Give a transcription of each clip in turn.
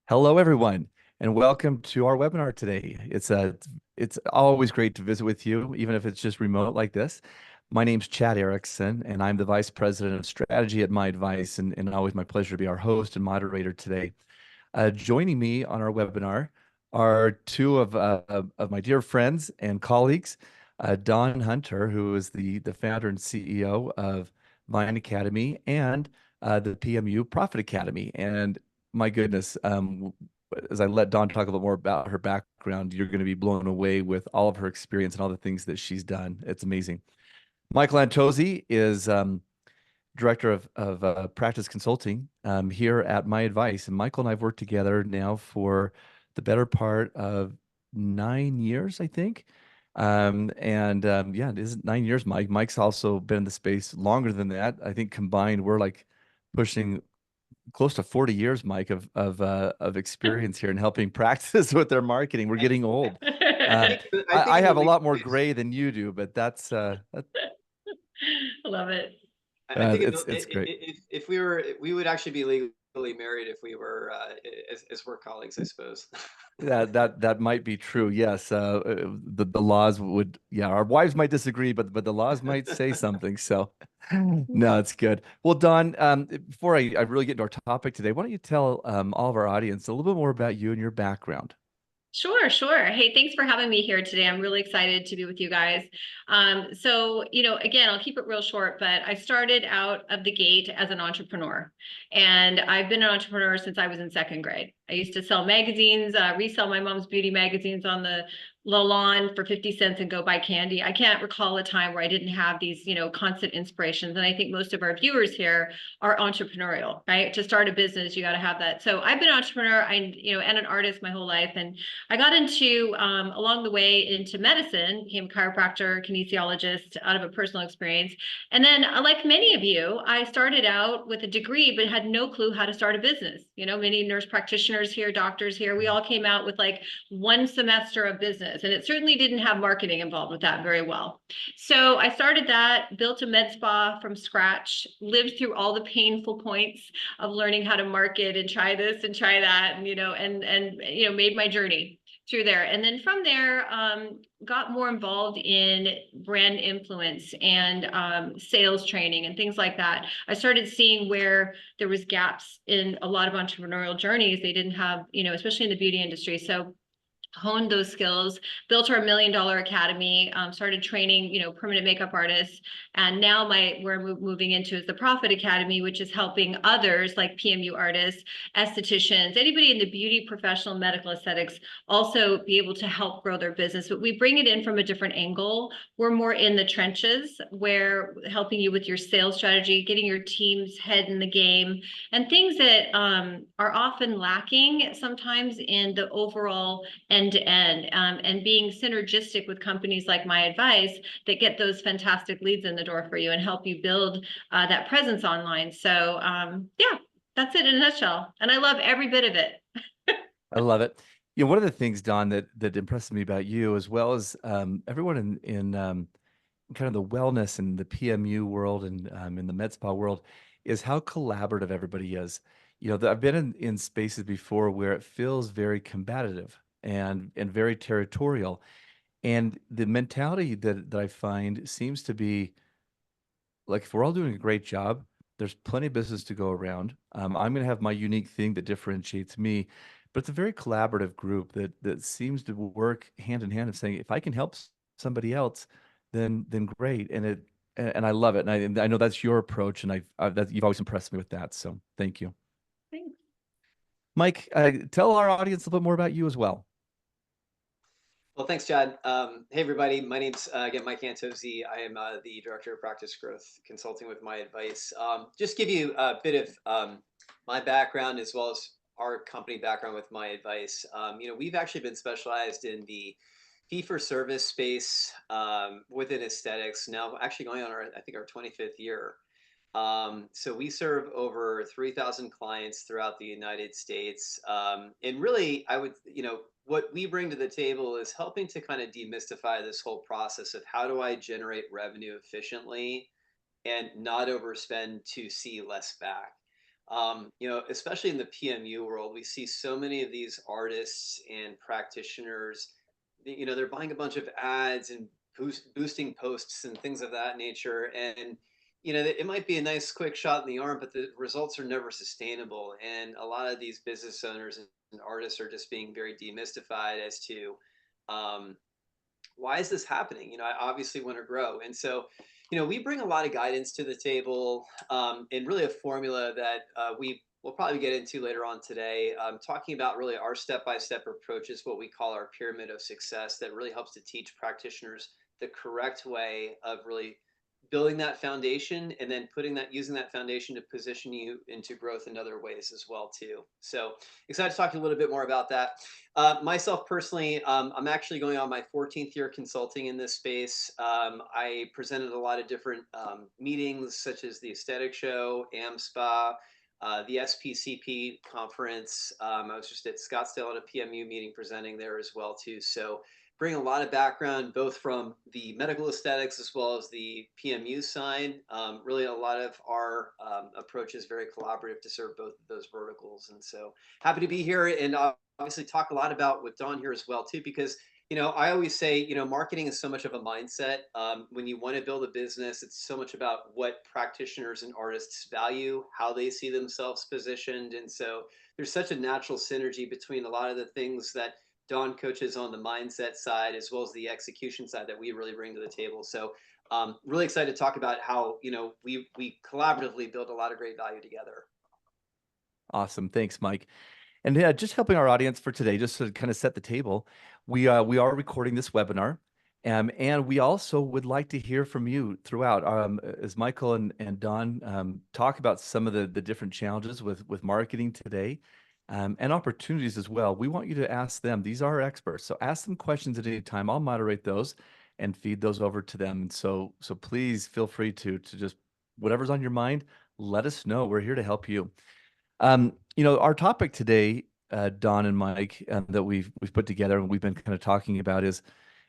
Hello, everyone, and welcome to our webinar today. It's always great to visit with you, even if it's just remote like this. My name's Chad Erickson, and I'm the Vice President of Strategy at MyAdvice, and always my pleasure to be our host and moderator today. Joining me on our webinar are two of my dear friends and colleagues, Don Hunter, who is the founder and CEO of Vine Academy and the PMU Profit Academy. And my goodness, as I let Dawn talk a little more about her background, you're going to be blown away with all of her experience and all the things that she's done. It's amazing. Michael Antozzi is director of practice consulting here at MyAdvice, and Michael and I've worked together now for the better part of 9 years, I think. Yeah, it is 9 years, Mike. Mike's also been in the space longer than that. I think combined, we're like pushing close to 40 years, Mike, of experience here and helping practice with their marketing. We're getting old. Um, I think I in the have a legal lot more space, gray than you do, but I love it. I think in it's great. if we would actually be legally married if we were as work colleagues, I suppose. That might be true. Yes, the laws would. Yeah, our wives might disagree, but the laws might say something. So, no, it's good. Well, Don, before I really get into our topic today, why don't you tell all of our audience a little bit more about you and your background? Sure, sure. Hey, thanks for having me here today. I'm really excited to be with you guys. Again, I'll keep it real short, but I started out of the gate as an entrepreneur, and I've been an entrepreneur since I was in second grade. I used to sell magazines, resell my mom's beauty magazines on the lawn for 50 cents and go buy candy. I can't recall a time where I didn't have these, constant inspirations. And I think most of our viewers here are entrepreneurial, right? To start a business, you got to have that. So I've been an entrepreneur, and an artist my whole life. And I got into, along the way, into medicine, became a chiropractor, kinesiologist out of a personal experience. And then, like many of you, I started out with a degree, but had no clue how to start a business. Many nurse practitioners here, doctors here, we all came out with like one semester of business. And it certainly didn't have marketing involved with that very well. So I started that, built a med spa from scratch, lived through all the painful points of learning how to market and try this and try that, and made my journey through there. And then from there, got more involved in brand influence and sales training and things like that. I started seeing where there was gaps in a lot of entrepreneurial journeys. They didn't have, especially in the beauty industry. So honed those skills, built our $1 Million Academy, started training, permanent makeup artists. And now we're moving into is the Profit Academy, which is helping others like PMU artists, estheticians, anybody in the beauty, professional, medical aesthetics also be able to help grow their business. But we bring it in from a different angle. We're more in the trenches where helping you with your sales strategy, getting your team's head in the game, and things that are often lacking sometimes in the overall end to end, and being synergistic with companies like MyAdvice that get those fantastic leads in the door for you and help you build that presence online. So yeah, that's it in a nutshell. And I love every bit of it. I love it. One of the things, Don, that impresses me about you, as well as everyone in kind of the wellness and the PMU world and in the med spa world, is how collaborative everybody is. I've been in spaces before where it feels very combative and very territorial, and the mentality that I find seems to be like, if we're all doing a great job, there's plenty of business to go around. I'm going to have my unique thing that differentiates me, but it's a very collaborative group that seems to work hand in hand of saying, if I can help somebody else, then great. And I love it. And I know that's your approach, and you've always impressed me with that. So thank you. Thanks. Mike, tell our audience a little bit more about you as well. Well, thanks, Chad. Hey, everybody. My name's again Mike Antozzi. I am the director of practice growth consulting with MyAdvice. Just give you a bit of my background as well as our company background with MyAdvice. We've actually been specialized in the fee-for-service space within aesthetics. Now, actually going on I think our 25th year. So we serve over 3,000 clients throughout the United States. And really, what we bring to the table is helping to kind of demystify this whole process of how do I generate revenue efficiently and not overspend to see less back. Especially in the PMU world, we see so many of these artists and practitioners, they're buying a bunch of ads and boosting posts and things of that nature. And, it might be a nice quick shot in the arm, but the results are never sustainable. And a lot of these business owners and artists are just being very demystified as to, um, why is this happening? I obviously want to grow. And so, we bring a lot of guidance to the table, and really a formula that we will probably get into later on today, talking about really our step-by-step approach is what we call our pyramid of success that really helps to teach practitioners the correct way of really building that foundation and then using that foundation to position you into growth in other ways as well too. So excited to talk a little bit more about that. Myself personally, I'm actually going on my 14th year consulting in this space. I presented a lot of different meetings, such as the Aesthetic Show, AmSpa, the SPCP conference. I was just at Scottsdale at a PMU meeting presenting there as well too. So bring a lot of background, both from the medical aesthetics as well as the PMU side. Really, a lot of our approach is very collaborative to serve both of those verticals. And so happy to be here and obviously talk a lot about with Dawn here as well too, because I always say, marketing is so much of a mindset. When you want to build a business, it's so much about what practitioners and artists value, how they see themselves positioned. And so there's such a natural synergy between a lot of the things that Dawn coaches on the mindset side, as well as the execution side that we really bring to the table. So really excited to talk about how, we collaboratively build a lot of great value together. Awesome. Thanks, Mike. And yeah, just helping our audience for today, just to kind of set the table, we are recording this webinar, and we also would like to hear from you throughout. As Michael and Don talk about some of the different challenges with marketing today, and opportunities as well. We want you to ask them. These are our experts, so ask them questions at any time. I'll moderate those and feed those over to them. And so please feel free to just whatever's on your mind, let us know. We're here to help you. Our topic today, Don and Mike, that we've put together and we've been kind of talking about is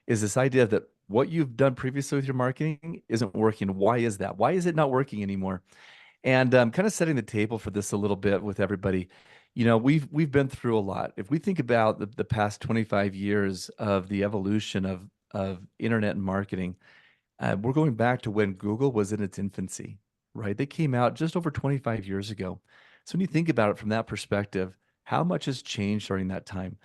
this idea that what you've done previously with your marketing isn't working. Why is that? Why is it not working anymore? And kind of setting the table for this a little bit with everybody. We've been through a lot. If we think about the past 25 years of the evolution of internet and marketing, we're going back to when Google was in its infancy, right? They came out just over 25 years ago. So when you think about it from that perspective, how much has changed during that time?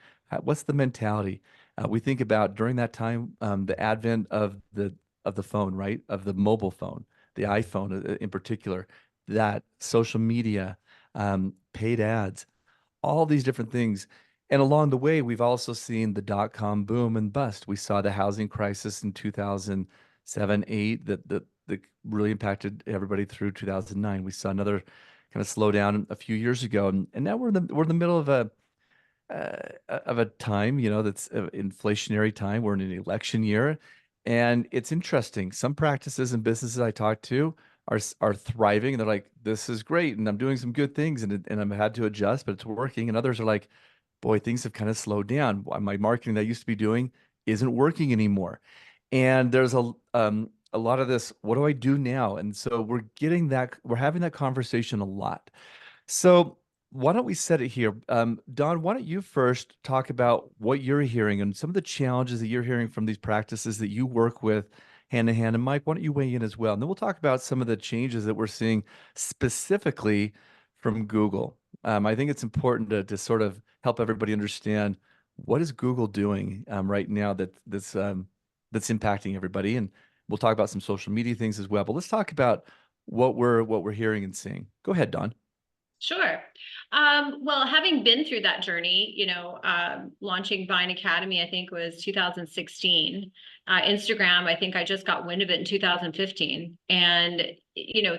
What's the mentality? We think about during that time, the advent of the phone, right? Of the mobile phone, the iPhone in particular, that social media, paid ads, all these different things. And along the way, we've also seen the dot-com boom and bust. We saw the housing crisis in 2007, 8 that really impacted everybody through 2009. We saw another kind of slow down a few years ago, and now we're in the middle of a time, that's an inflationary time. We're in an election year, and it's interesting. Some practices and businesses I talk to are thriving, and they're like, "This is great, and I'm doing some good things, and I've had to adjust, but it's working." And others are like, "Boy, things have kind of slowed down. My marketing that I used to be doing isn't working anymore." And there's a lot of this, what do I do now? And so we're having that conversation a lot. So why don't we set it here? Don, why don't you first talk about what you're hearing and some of the challenges that you're hearing from these practices that you work with hand in hand? And Mike, why don't you weigh in as well? And then we'll talk about some of the changes that we're seeing specifically from Google. I think it's important to sort of help everybody understand what is Google doing right now that's impacting everybody. And we'll talk about some social media things as well. But let's talk about what we're hearing and seeing. Go ahead, Don. Sure. Well, having been through that journey, launching Vine Academy, I think was 2016. Instagram, I think I just got wind of it in 2015. And,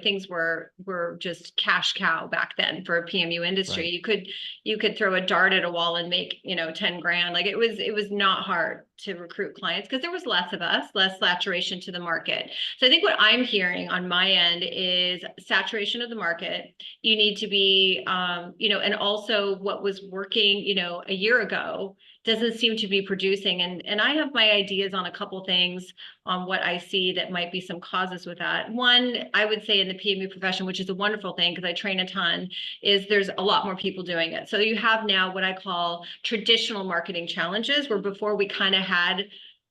things were just cash cow back then for a PMU industry. Right. You could throw a dart at a wall and make, 10 grand. Like it was not hard to recruit clients because there was less of us, less saturation to the market. So I think what I'm hearing on my end is saturation of the market. You need to be, and also what was working, a year ago doesn't seem to be producing. And I have my ideas on a couple things on what I see that might be some causes with that. One, I would say in the PME profession, which is a wonderful thing because I train a ton, is there's a lot more people doing it. So you have now what I call traditional marketing challenges, where before we kind of had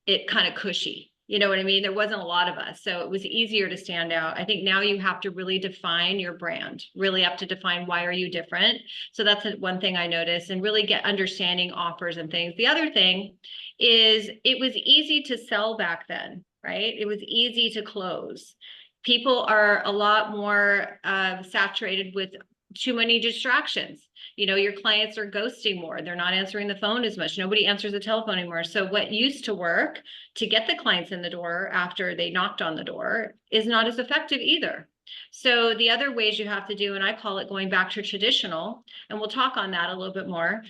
it kind of cushy. You know what I mean? There wasn't a lot of us, so it was easier to stand out. I think now you have to really define your brand, really have to define why are you different. So that's one thing I noticed, and really get understanding offers and things. The other thing is it was easy to sell back then, right? It was easy to close. People are a lot more saturated with too many distractions. You know, your clients are ghosting more. They're not answering the phone as much. Nobody answers the telephone anymore. So what used to work to get the clients in the door after they knocked on the door is not as effective either. So the other ways you have to do, and I call it going back to traditional, and we'll talk on that a little bit more,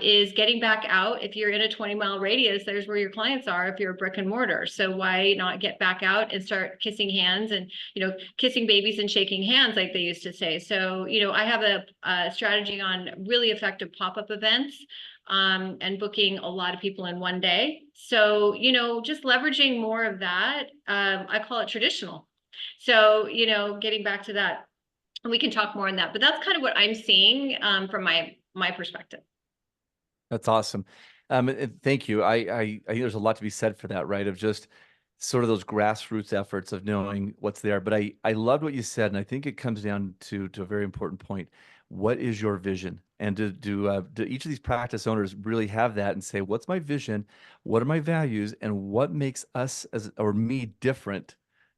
is getting back out. If you're in a 20-mile radius, there's where your clients are if you're a brick and mortar. So why not get back out and start kissing hands and, you know, kissing babies and shaking hands like they used to say. So, you know, I have a strategy on really effective pop-up events. And booking a lot of people in one day. So, you know, just leveraging more of that. I call it traditional. So, you know, getting back to that, and we can talk more on that, but that's kind of what I'm seeing from my perspective. That's awesome. And thank you. I think there's a lot to be said for that, right? Of just sort of those grassroots efforts of knowing what's there. But I loved what you said, and I think it comes down to a very important point. What is your vision? And do each of these practice owners really have that and say, what's my vision? What are my values? And what makes us or me different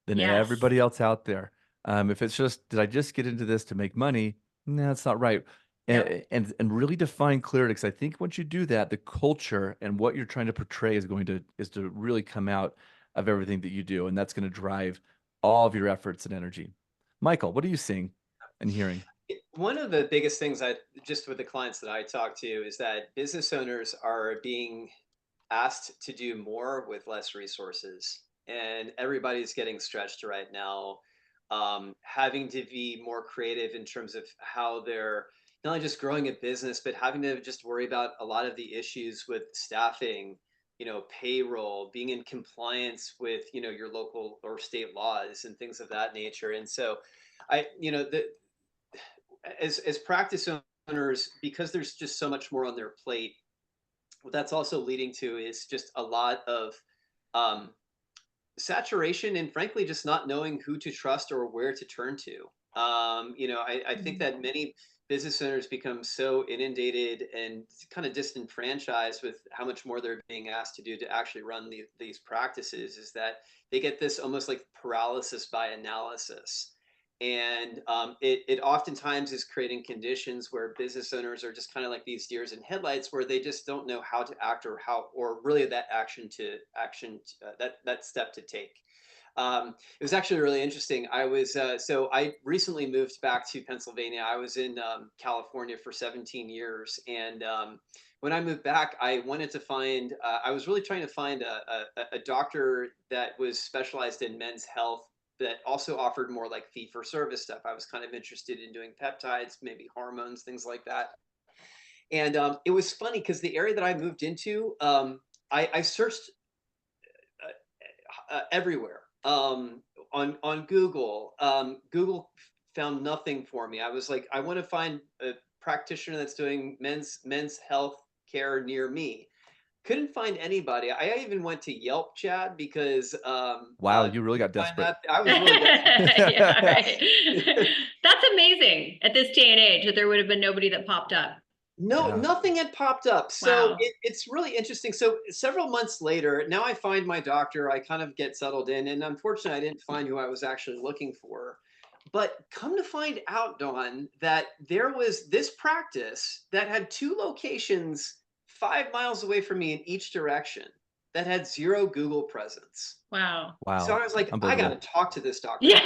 than Yes. everybody else out there? If it's just, did I just get into this to make money? No, that's not right. Yep. And really define clearly, because I think once you do that, the culture and what you're trying to portray is to really come out of everything that you do, and that's going to drive all of your efforts and energy. Michael, what are you seeing and hearing? One of the biggest things just with the clients that I talk to is that business owners are being asked to do more with less resources, and everybody's getting stretched right now, having to be more creative in terms of how they're not only just growing a business, but having to just worry about a lot of the issues with staffing, you know, payroll, being in compliance with, you know, your local or state laws and things of that nature. And so you know, as practice owners, because there's just so much more on their plate, what that's also leading to is just a lot of um, saturation and frankly just not knowing who to trust or where to turn to. You know, I think that many business owners become so inundated and kind of disenfranchised with how much more they're being asked to do to actually run these practices, is that they get this almost like paralysis by analysis. And it oftentimes is creating conditions where business owners are just kind of like these deers in headlights, where they just don't know how to act or really that that step to take. It was actually really interesting. So I recently moved back to Pennsylvania. I was in California for 17 years, and when I moved back, I wanted to find. I was really trying to find a doctor that was specialized in men's health, that also offered more like fee for service stuff. I was kind of interested in doing peptides, maybe hormones, things like that. And it was funny because the area that I moved into, I searched everywhere on Google. Google found nothing for me. I was like, I want to find a practitioner that's doing men's health care near me. Couldn't find anybody. I even went to Yelp, Chad, because Wow, you really got desperate. I was really desperate. Yeah, right. That's amazing at this day and age that there would have been nobody that popped up. No, Yeah. nothing had popped up. So Wow. it's really interesting. So several months later, now I find my doctor, I kind of get settled in, and unfortunately, I didn't find who I was actually looking for. But come to find out, Dawn, that there was this practice that had two locations 5 miles away from me in each direction that had zero Google presence. Wow. So Wow. I was like, I got Unbelievable. to talk to this doctor. Yeah.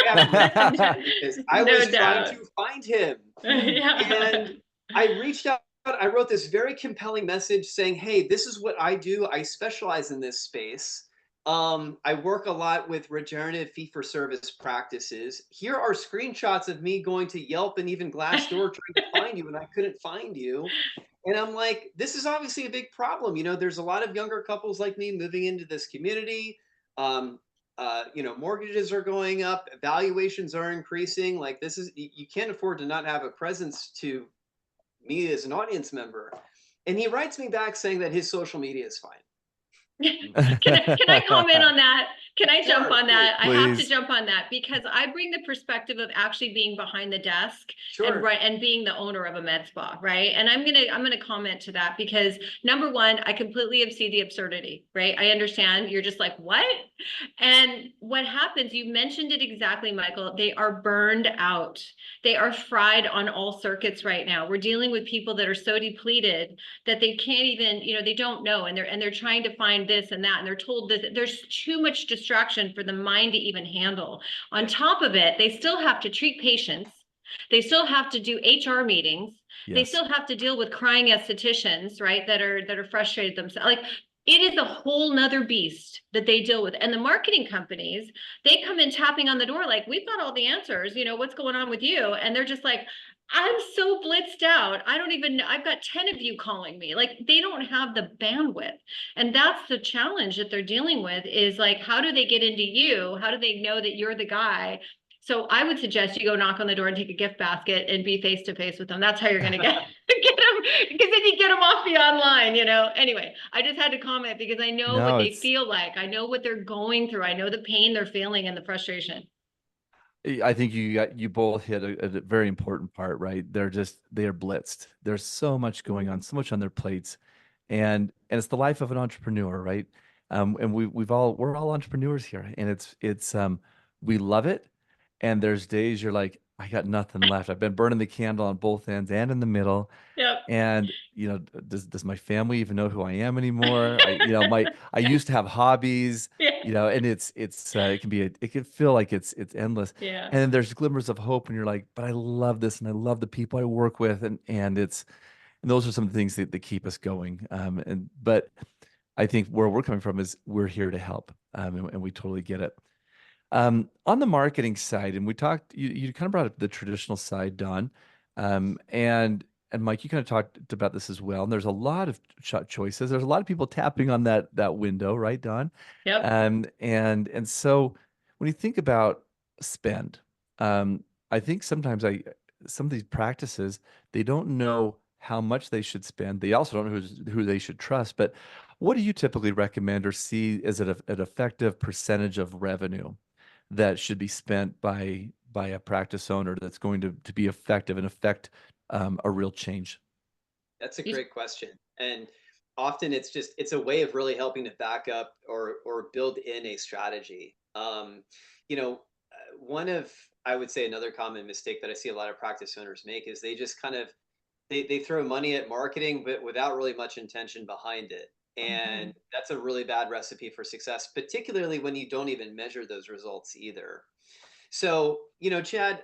I have to reach out to him because I No was trying doubt. to find him. Yeah. And I reached out. I wrote this very compelling message saying, hey, this is what I do. I specialize in this space. I work a lot with regenerative fee-for-service practices. Here are screenshots of me going to Yelp and even Glassdoor trying to find you, and I couldn't find you. And I'm like, this is obviously a big problem. There's a lot of younger couples like me moving into this community. Um, Mortgages are going up, valuations are increasing. Like you can't afford to not have a presence to me as an audience member. And he writes me back saying that his social media is fine. Can I comment on that? Can I jump Sure, on that? I have to Please. jump on that because I bring the perspective of actually being behind the desk and sure. being the owner of a med spa, right? And I'm gonna comment to that because number one, I completely see the absurdity, right? I understand you're just like, what? And what happens, you mentioned it exactly, Michael. They are burned out. They are fried on all circuits right now. We're dealing with people that are so depleted that they can't even, they don't know, and they're trying to find this and that, and they're told this. There's too much distraction for the mind to even handle. On top of it, they still have to treat patients. They still have to do HR meetings. They Yes. still have to deal with crying estheticians, right? That are frustrated themselves. Like it is a whole nother beast that they deal with. And the marketing companies, they come in tapping on the door, like, we've got all the answers, what's going on with you? And they're just like, I'm so blitzed out. I don't even know. I've got 10 of you calling me. Like they don't have the bandwidth. And that's the challenge that they're dealing with is like, how do they get into you? How do they know that you're the guy? So I would suggest you go knock on the door and take a gift basket and be face to face with them. That's how you're going to get them, because then you get them off the online, Anyway, I just had to comment because I know what No, they it's, feel like. I know what they're going through. I know the pain they're feeling and the frustration. I think you both hit a very important part, right? They are blitzed. There's so much going on, so much on their plates, and it's the life of an entrepreneur, right? And we're all entrepreneurs here, and it's we love it. And there's days you're like, I got nothing left. I've been burning the candle on both ends and in the middle. Yep. And does my family even know who I am anymore? I used to have hobbies, Yeah. and it can feel like it's endless. Yeah. And then there's glimmers of hope, and you're like, but I love this, and I love the people I work with, and those are some of the things that keep us going. But I think where we're coming from is we're here to help, and we totally get it. On the marketing side, and you kind of brought up the traditional side, Don, and Mike, you kind of talked about this as well. And there's a lot of choices. There's a lot of people tapping on that window, right, Don? Yep. And so when you think about spend, I think sometimes some of these practices they don't know how much they should spend. They also don't know who they should trust. But what do you typically recommend or see as an effective percentage of revenue that should be spent by a practice owner that's going to be effective and affect a real change? That's a You- great question. And often it's a way of really helping to back up or build in a strategy. One of I would say another common mistake that I see a lot of practice owners make is they just kind of they throw money at marketing but without really much intention behind it. And Mhm. that's a really bad recipe for success, particularly when you don't even measure those results either. So, Chad,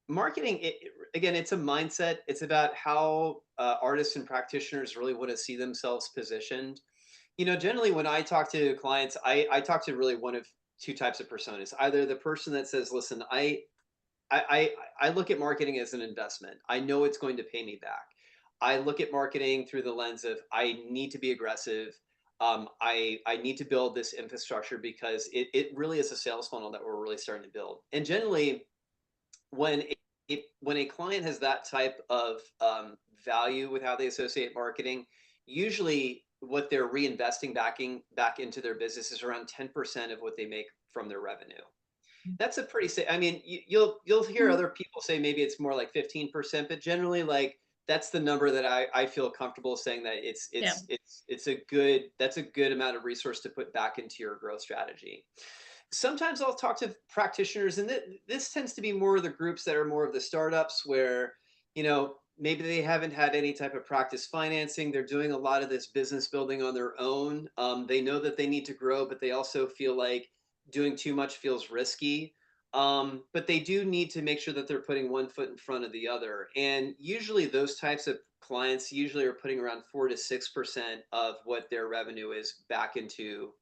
marketing, again, it's a mindset. It's about how artists and practitioners really want to see themselves positioned. Generally, when I talk to clients, I talk to really one of two types of personas. Either the person that says, listen, I look at marketing as an investment. I know it's going to pay me back. I look at marketing through the lens of I need to be aggressive. I need to build this infrastructure because it really is a sales funnel that we're really starting to build. And generally, when when a client has that type of value with how they associate marketing, usually what they're reinvesting back into their business is around 10% of what they make from their revenue. That's a pretty say. I mean, you'll hear other people say maybe it's more like 15%, but generally, like that's the number that I feel comfortable saying that Yeah. it's a good that's a good amount of resource to put back into your growth strategy. Sometimes I'll talk to practitioners, and this tends to be more of the groups that are more of the startups where maybe they haven't had any type of practice financing. They're doing a lot of this business building on their own. They know that they need to grow, but they also feel like doing too much feels risky. But they do need to make sure that they're putting one foot in front of the other. And usually those types of clients usually are putting around 4 to 6% of what their revenue is back into.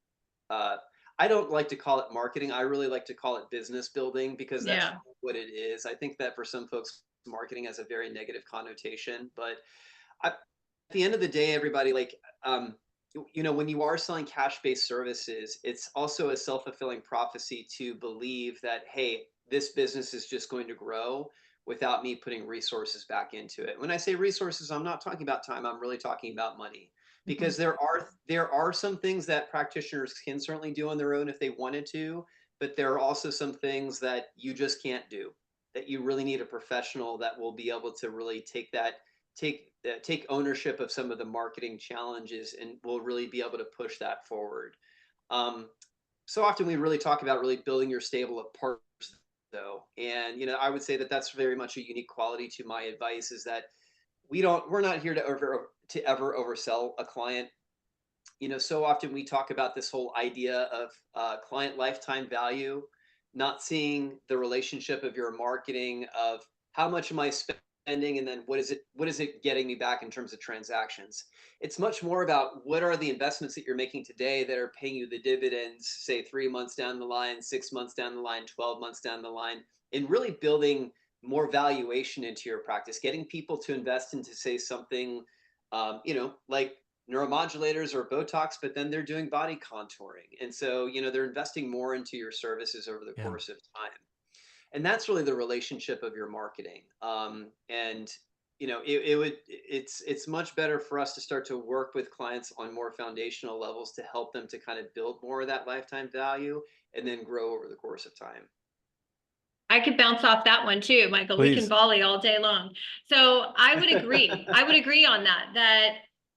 Uh, I don't like to call it marketing. I really like to call it business building, because that's Yeah. what it is. I think that for some folks, marketing has a very negative connotation, but at the end of the day, everybody, like, when you are selling cash-based services, it's also a self-fulfilling prophecy to believe that, hey, this business is just going to grow without me putting resources back into it. When I say resources, I'm not talking about time. I'm really talking about money, Mhm. because there are some things that practitioners can certainly do on their own if they wanted to, but there are also some things that you just can't do, that you really need a professional that will be able to really take ownership of some of the marketing challenges and will really be able to push that forward. Um, so often we really talk about really building your stable of partners, though, and I would say that that's very much a unique quality to my advice, is that we're not here to ever oversell a client. So often we talk about this whole idea of client lifetime value, not seeing the relationship of your marketing of how much am I spending, and then what is it getting me back in terms of transactions. It's much more about what are the investments that you're making today that are paying you the dividends, say 3 months down the line, 6 months down the line, 12 months down the line, and really building more valuation into your practice, getting people to invest into, say, something, like neuromodulators or Botox, but then they're doing body contouring. And so, they're investing more into your services over the Yeah. course of time. And that's really the relationship of your marketing. And it's much better for us to start to work with clients on more foundational levels to help them to kind of build more of that lifetime value and then grow over the course of time. I could bounce off that one too, Michael. We can Please. volley all day long. So I would agree. I would agree on that,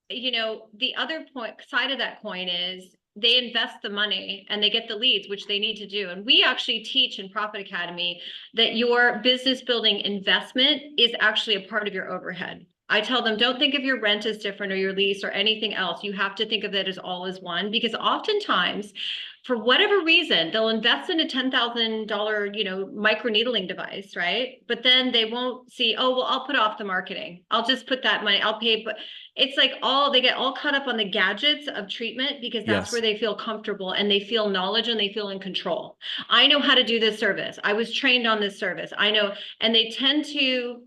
the other side of that coin is they invest the money and they get the leads, which they need to do. And we actually teach in Profit Academy that your business building investment is actually a part of your overhead. I tell them, don't think of your rent as different or your lease or anything else. You have to think of it as all as one, because oftentimes, for whatever reason, they'll invest in a $10,000, microneedling device, right? But then they won't see, oh, well, I'll put off the marketing. I'll just put that money, I'll pay. But it's like they get all caught up on the gadgets of treatment, because that's where Yes. they feel comfortable and they feel knowledge and they feel in control. I know how to do this service. I was trained on this service. I know. And they tend to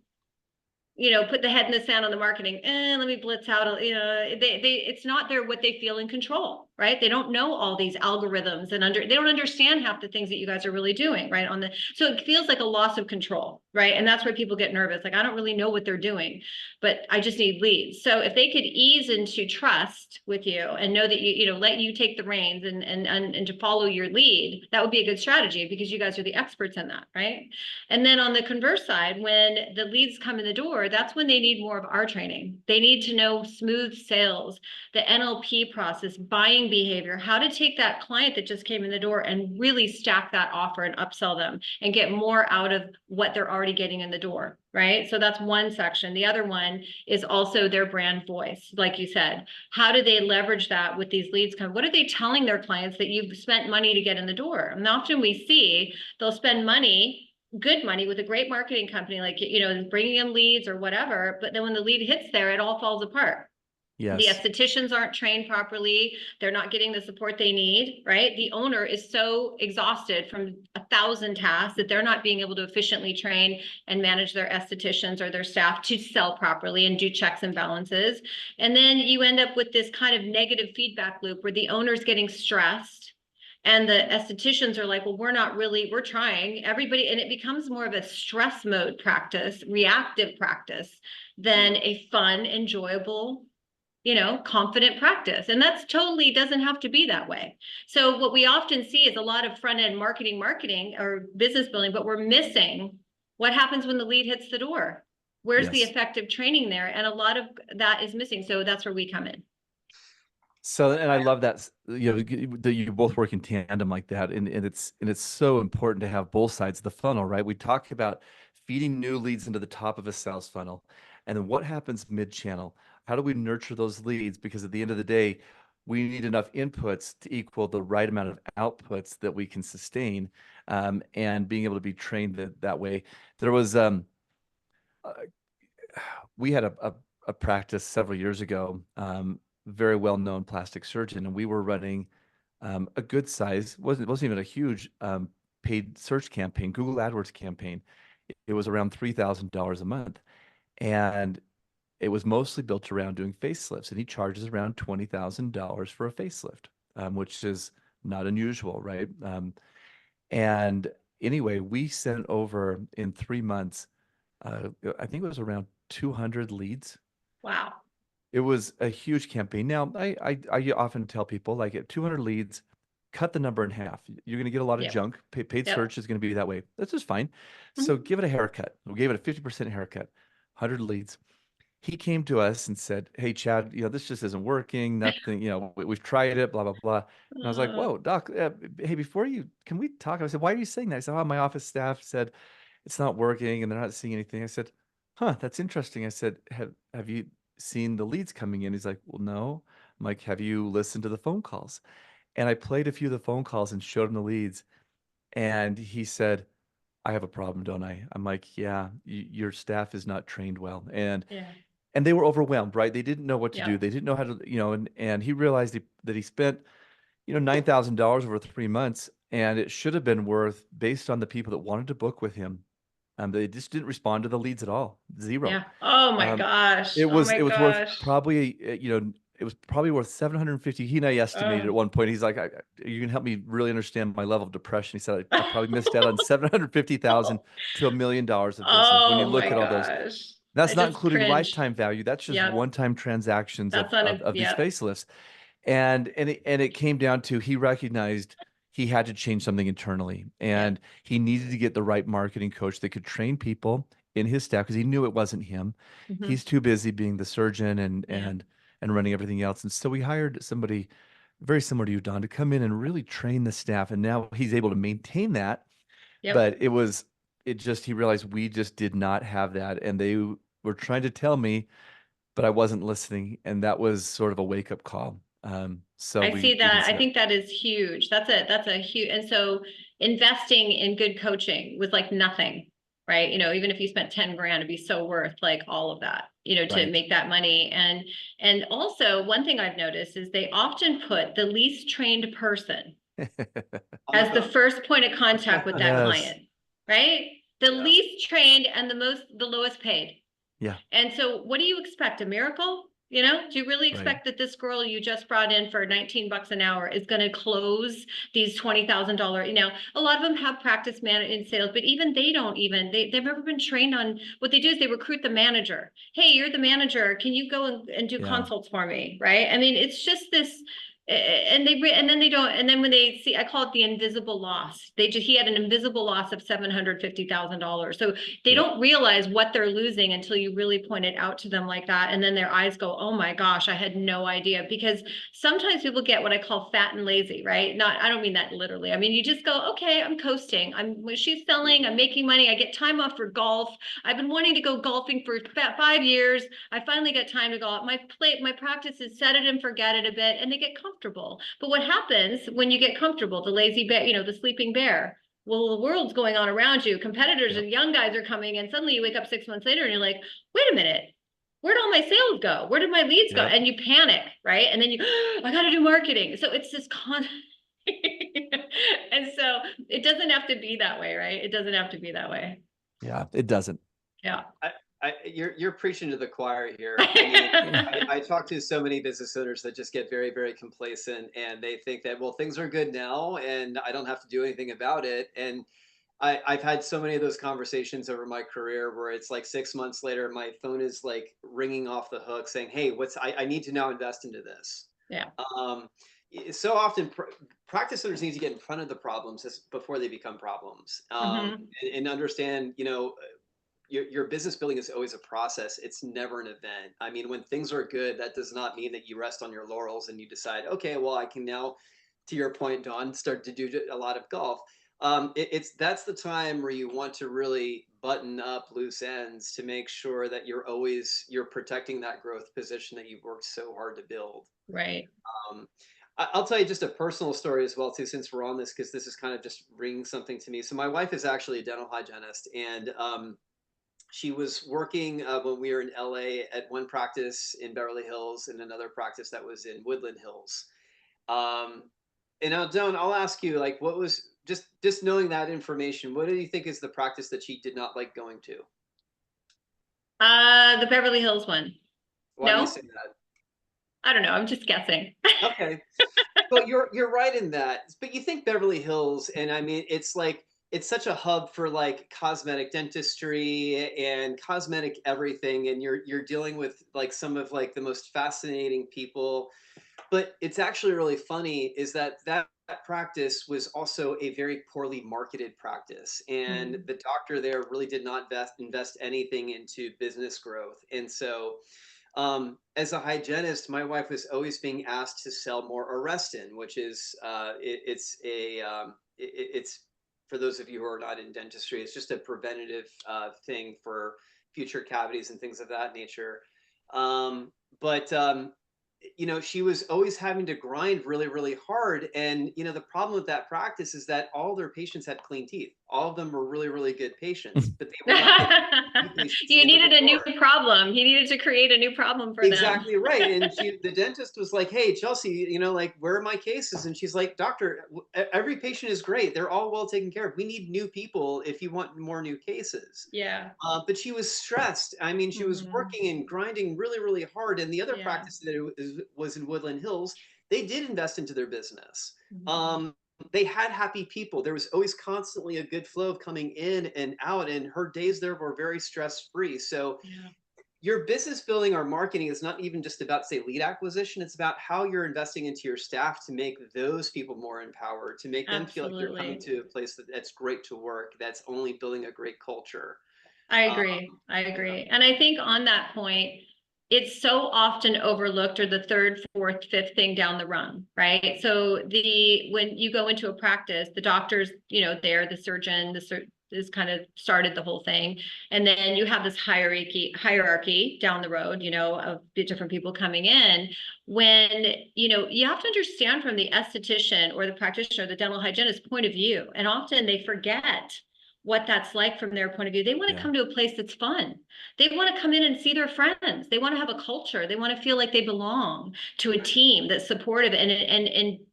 put the head in the sand on the marketing. Let me blitz out. It's not what they feel in control, right? They don't know all these algorithms and they don't understand half the things that you guys are really doing, right? So it feels like a loss of control, right? And that's why people get nervous. Like, I don't really know what they're doing, but I just need leads. So if they could ease into trust with you and know that let you take the reins and to follow your lead, that would be a good strategy, because you guys are the experts in that, right? And then on the converse side, when the leads come in the door, that's when they need more of our training. They need to know smooth sales, the NLP process, buying behavior, how to take that client that just came in the door and really stack that offer and upsell them and get more out of what they're already getting in the door, right? So that's one section. The other one is also their brand voice. Like you said, how do they leverage that with these leads? What are they telling their clients that you've spent money to get in the door? And often we see they'll spend good money with a great marketing company, like, bringing in leads or whatever. But then when the lead hits there, it all falls apart. The Yes. estheticians aren't trained properly. They're not getting the support they need, right? The owner is so exhausted from 1,000 tasks that they're not being able to efficiently train and manage their estheticians or their staff to sell properly and do checks and balances. And then you end up with this kind of negative feedback loop where the owner's getting stressed and the estheticians are like, well, we're trying everybody. And it becomes more of a stress mode practice, reactive practice, than a fun, enjoyable, confident practice. And that's totally doesn't have to be that way. So what we often see is a lot of front end marketing or business building, but we're missing what happens when the lead hits the door. Where's the Yes. effective training there? And a lot of that is missing. So that's where we come in. So, and I love that, that you both work in tandem like that. And it's so important to have both sides of the funnel, right? We talk about feeding new leads into the top of a sales funnel. And then what happens mid-channel? How do we nurture those leads? Because at the end of the day, we need enough inputs to equal the right amount of outputs that we can sustain, and being able to be trained that way. There was, we had a practice several years ago, very well-known plastic surgeon, and we were running a good size, wasn't even a huge paid search campaign, Google AdWords campaign. It was around $3,000 a month. And it was mostly built around doing facelifts. And he charges around $20,000 for a facelift, which is not unusual, right? And anyway, we sent over in 3 months, I think it was around 200 leads. Wow. It was a huge campaign. Now, I often tell people, like, at 200 leads, cut the number in half. You're going to get a lot of Yep. junk. Paid Yep. search is going to be that way. That's just fine. So Mhm. give it a haircut. We gave it a 50% haircut, 100 leads. He came to us and said, "Hey, Chad, this just isn't working. Nothing, we've tried it, blah, blah, blah." And I was like, Uh, "Whoa, doc, hey, can we talk?" I said, "Why are you saying that?" I said, "Oh, my office staff said it's not working and they're not seeing anything." I said, "Huh, that's interesting." I said, "Have you seen the leads coming in?" He's like, "Well, no." I'm like, "Have you listened to the phone calls?" And I played a few of the phone calls and showed him the leads. And he said, "I have a problem, don't I?" I'm like, "Yeah, your staff is not trained well." yeah. And they were overwhelmed, right? They didn't know what to do. Yep. They didn't know how to, and he realized that he spent, $9,000 over 3 months, and it should have been worth, based on the people that wanted to book with him. They just didn't respond to the leads at all. Zero. Yeah. Oh my Um, gosh. it Oh was my it was worth gosh. probably, it was probably worth 750. He and I estimated Oh. at one point. He's like, "You can help me really understand my level of depression." He said, I probably missed out on 750,000 to $1 million of business when you Oh look my at all those. gosh. I That's not just including cringe. lifetime value. That's just Yep. one-time transactions That's of not of, a, of these yep. facelifts. And it came down to, he recognized he had to change something internally, Yep. and he needed to get the right marketing coach that could train people in his staff, because he knew it wasn't him. Hmm. He's too busy being the surgeon and Yeah. and and running everything else. And so we hired somebody very similar to you, Don, to come in and really train the staff. And now he's able to maintain that. Yep. But he realized we just did not have that. And they were trying to tell me, but I wasn't listening. And that was sort of a wake-up call. So I see we that. I decided. think that is huge. That's a huge, and so investing in good coaching was like nothing, right? Even if you spent 10 grand, it'd be so worth like all of that, to Right. make that money. And also one thing I've noticed is they often put the least trained person On the as the phone. first point of contact with that Yes. client, right? The Yeah. least trained and the lowest paid. Yeah. And so what do you expect? A miracle? Do you really Right. expect that this girl you just brought in for 19 bucks an hour is going to close these $20,000? A lot of them have practice in sales, but even they don't they've never been trained on what they do is they recruit the manager. Hey, you're the manager. Can you go and do Yeah. consults for me? Right. I mean, it's just this, and then they don't, and then when they see, I call it the invisible loss. He had an invisible loss of $750,000. So they Yep. don't realize what they're losing until you really point it out to them like that. And then their eyes go, "Oh my gosh, I had no idea." Because sometimes people get what I call fat and lazy, right? I don't mean that literally. I mean, you just go, "Okay, I'm coasting. She's selling, I'm making money. I get time off for golf. I've been wanting to go golfing for about 5 years. I finally got time to go out. My practice is set it and forget it a bit," and they get comfortable. But what happens when you get comfortable? The lazy bear, the sleeping bear. Well, the world's going on around you. Competitors Yep. and young guys are coming, and suddenly you wake up 6 months later and you're like, "Wait a minute, where'd all my sales go? Where did my leads go?" Yep. And you panic, right? And then I got to do marketing. So it's this and so it doesn't have to be that way, right? It doesn't have to be that way. Yeah. It doesn't. Yeah. You're preaching to the choir here. I mean, I talk to so many business owners that just get very, very complacent, and they think that, well, things are good now and I don't have to do anything about it. And I've had so many of those conversations over my career where it's like 6 months later, my phone is like ringing off the hook saying, "Hey, I need to now invest into this." Yeah. Um, so often practice owners need to get in front of the problems before they become problems, Hmm. and understand, your business building is always a process. It's never an event. I mean, when things are good, that does not mean that you rest on your laurels and you decide, okay, well, I can now, to your point, Don, start to do a lot of golf. That's the time where you want to really button up loose ends to make sure that you're protecting that growth position that you've worked so hard to build. Right. Um, I'll tell you just a personal story as well too, since we're on this, because this is kind of just ringing something to me. So my wife is actually a dental hygienist, and she was working when we were in LA at one practice in Beverly Hills and another practice that was in Woodland Hills. Um, And now, Joan, I'll ask you, like, what was just knowing that information, what do you think is the practice that she did not like going to? The Beverly Hills one. Why do you No, say that? I don't know. I'm just guessing. Okay. Well, you're right in that. But you think Beverly Hills, and I mean, it's like it's such a hub for like cosmetic dentistry and cosmetic everything, and you're dealing with like some of like the most fascinating people. But it's actually really funny is that practice was also a very poorly marketed practice, and Mm. the doctor there really did not invest anything into business growth. And so as a hygienist, my wife was always being asked to sell more Arrestin, which is it's for those of you who are not in dentistry, it's just a preventative thing for future cavities and things of that nature. But you know, she was always having to grind really, really hard. And, you know, the problem with that practice is that all their patients had clean teeth. All of them were really, really good patients, but they were not getting new patients You into the needed a new door. problem. He needed to create a new problem for them. Exactly right. And the dentist was like, "Hey, Chelsea, you know, like, where are my cases?" And she's like, "Doctor, every patient is great. They're all well taken care of. We need new people if you want more new cases." Yeah. But she was stressed. I mean, she was Mhm. working and grinding really, really hard. And the other Yeah. practice that was in Woodland Hills, they did invest into their business. Mhm. They had happy people. There was always constantly a good flow of coming in and out, and her days there were very stress free. So Yeah. your business building or marketing is not even just about, say, lead acquisition. It's about how you're investing into your staff to make those people more empowered, to make them feel like they're coming Absolutely. to a place that's great to work, that's only building a great culture. I Um, agree. I yeah. agree. And I think on that point, it's so often overlooked or the third, fourth, fifth thing down the rung, right? So when you go into a practice, the doctor's, there, the surgeon, is kind of started the whole thing. And then you have this hierarchy down the road, of the different people coming in. When, you have to understand from the esthetician or the practitioner, the dental hygienist point of view. And often they forget what that's like from their point of view. They want to Yeah. come to a place that's fun. They want to come in and see their friends. They want to have a culture. They want to feel like they belong to a team that's supportive and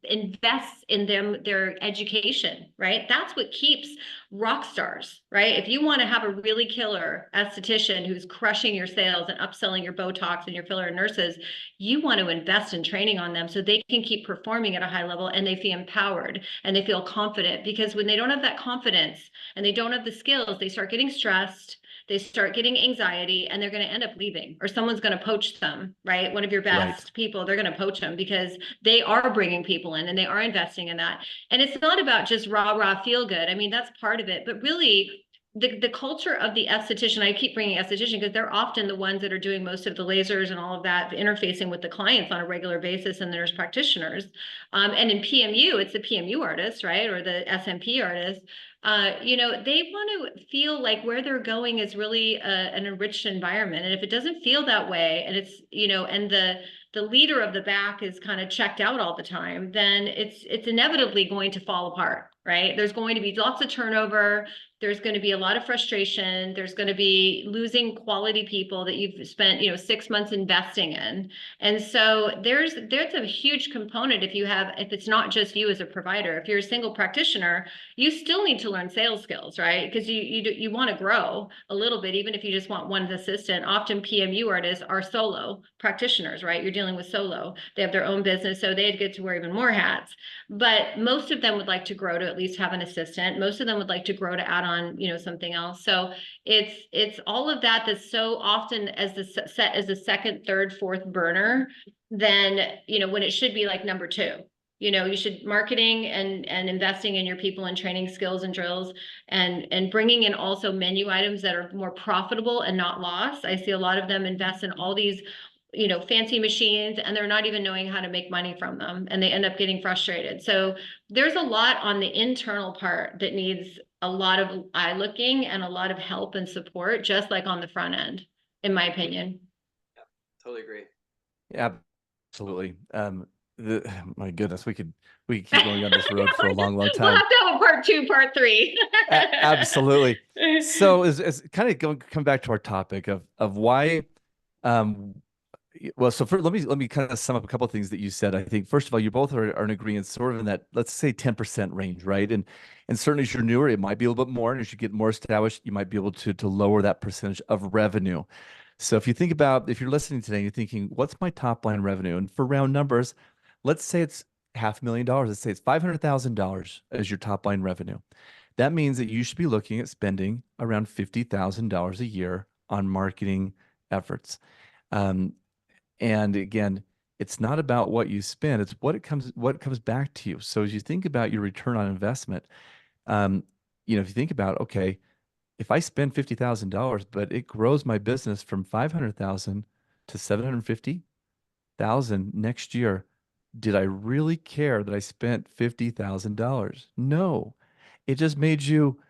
invests in their education, right? That's what keeps rock stars, right? If you want to have a really killer esthetician who's crushing your sales and upselling your Botox and your filler nurses, you want to invest in training on them so they can keep performing at a high level and they feel empowered and they feel confident. Because when they don't have that confidence and they don't have the skills, they start getting stressed, they start getting anxiety, and they're going to end up leaving, or someone's going to poach them, right? One of your Right. best people, they're going to poach them because they are bringing people in and they are investing in that. And it's not about just rah feel good. I mean, that's part of it, but really the culture of the esthetician, I keep bringing esthetician because they're often the ones that are doing most of the lasers and all of that, interfacing with the clients on a regular basis, and there's practitioners. And in PMU, it's the PMU artist, right? Or the SMP artist. They want to feel like where they're going is really an enriched environment. And if it doesn't feel that way, and it's, and the leader of the back is kind of checked out all the time, then it's inevitably going to fall apart, right? There's going to be lots of turnover. There's going to be a lot of frustration. There's going to be losing quality people that you've spent, 6 months investing in. And so there's a huge component if it's not just you as a provider. If you're a single practitioner, you still need to learn sales skills, right? Because you want to grow a little bit, even if you just want one assistant. Often PMU artists are solo practitioners, right? You're dealing with solo. They have their own business, so they get to wear even more hats. But most of them would like to grow to at least have an assistant. Most of them would like to grow to add on, something else. So it's all of that that's so often as the set as the second, third, fourth burner, then when it should be like number two. You should marketing and investing in your people and training skills and drills and bringing in also menu items that are more profitable and not lost. I see a lot of them invest in all these fancy machines, and they're not even knowing how to make money from them, and they end up getting frustrated. So there's a lot on the internal part that needs a lot of eye looking and a lot of help and support, just like on the front end, in my opinion. Yeah, totally agree. Yeah, absolutely. My goodness, we could keep going on this road for a long, long We'll time. have to have a part 2, part 3. Absolutely. So as kind of come back to our topic of why Well, so let me kind of sum up a couple of things that you said. I think first of all, you both are in agreement, sort of in that, let's say, 10% range, right? And certainly as you're newer, it might be a little bit more, and as you get more established, you might be able to lower that percentage of revenue. So if you think about, if you're listening today and you're thinking, what's my top line revenue? And for round numbers, let's say it's $500,000. Let's say it's $500,000 as your top line revenue. That means that you should be looking at spending around $50,000 a year on marketing efforts. Um, and again, it's not about what you spend, it's what comes back to you. So as you think about your return on investment, um, if you think about, okay, if I spend $50,000, but it grows my business from 500,000 to 750,000 next year, did I really care that I spent $50,000? No. It just made you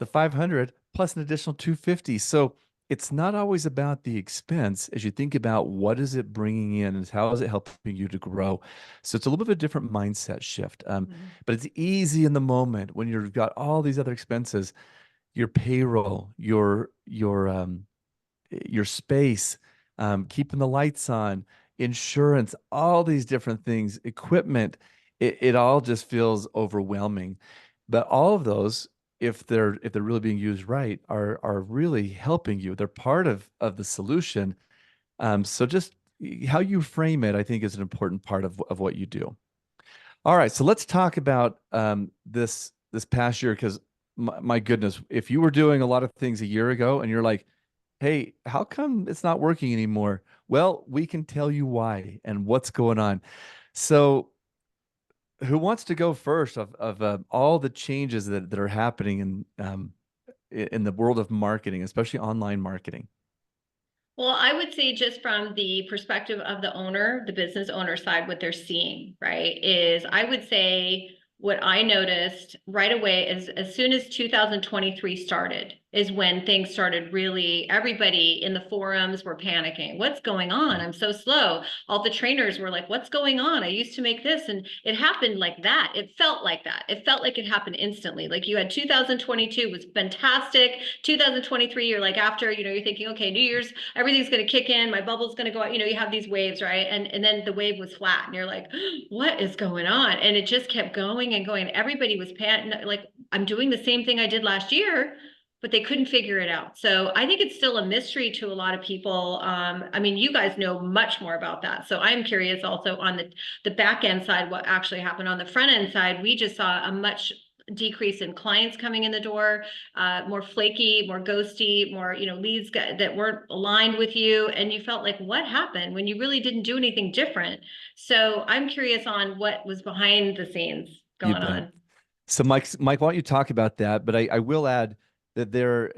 the 500 plus an additional 250. So it's not always about the expense as you think about what is it bringing in and how is it helping you to grow. So it's a little bit of a different mindset shift. Mhm. But it's easy in the moment when you've got all these other expenses, your payroll, your space, keeping the lights on, insurance, all these different things, equipment, it all just feels overwhelming. But all of those, if they're really being used right, are really helping you. They're part of the solution. So just how you frame it, I think, is an important part of what you do. All right, so let's talk about this past year because my goodness, if you were doing a lot of things a year ago and you're like, hey, how come it's not working anymore? Well, we can tell you why and what's going on. So, who wants to go first of all the changes that are happening in the world of marketing, especially online marketing? Well, I would say just from the perspective of the owner, the business owner side, what they're seeing, right, is I would say what I noticed right away is as soon as 2023 started is when things started really, everybody in the forums were panicking. What's going on? I'm so slow. All the trainers were like, what's going on? I used to make this. And it happened like that. It felt like that. It felt like it happened instantly. Like you had 2022 was fantastic. 2023, you're like after, you're thinking, okay, New Year's, everything's going to kick in, my bubble's going to go out, you have these waves, right? And then the wave was flat and you're like, what is going on? And it just kept going and going. Everybody was like, I'm doing the same thing I did last year, but they couldn't figure it out. So I think it's still a mystery to a lot of people. I mean, you guys know much more about that. So I'm curious also on the back end side, what actually happened on the front end side. We just saw a much decrease in clients coming in the door, more flaky, more ghosty, more, leads that weren't aligned with you. And you felt like, what happened when you really didn't do anything different? So I'm curious on what was behind the scenes You going bet. on. So, Mike, why don't you talk about that? But I will add that there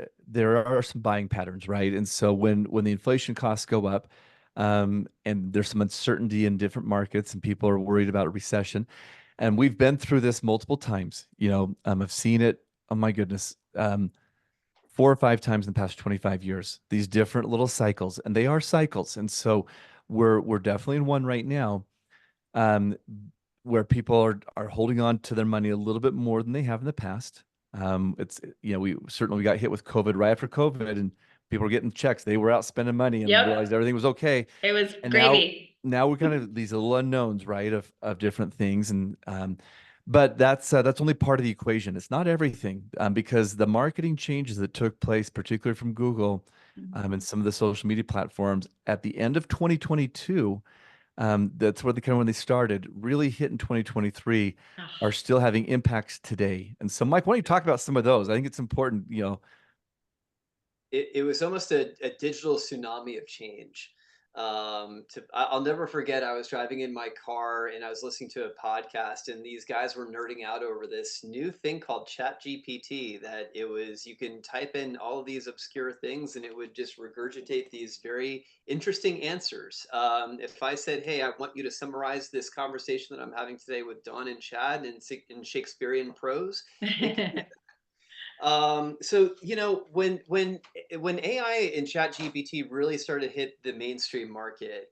are some buying patterns, right? And so when the inflation costs go up, and there's some uncertainty in different markets, and people are worried about a recession, and we've been through this multiple times. I've seen it. Oh my goodness, 4 or 5 times in the past 25 years. These different little cycles, and they are cycles. And so we're definitely in one right now. Um, where people are holding on to their money a little bit more than they have in the past. It's we got hit with COVID right after COVID, and people were getting checks. They were out spending money and Yep. realized everything was okay. It was And gravy. now we're kind of these little unknowns, right, of different things. And but that's only part of the equation. It's not everything, because the marketing changes that took place, particularly from Google, and some of the social media platforms at the end of 2022, that's where when they started, really hit in 2023, are still having impacts today. And so, Mike, why don't you talk about some of those? I think it's important, It was almost a digital tsunami of change. I'll never forget, I was driving in my car and I was listening to a podcast, and these guys were nerding out over this new thing called Chat GPT, that you can type in all of these obscure things and it would just regurgitate these very interesting answers. If I said, hey, I want you to summarize this conversation that I'm having today with Don and Chad in Shakespearean prose, it could do. So when AI and ChatGPT really started to hit the mainstream market,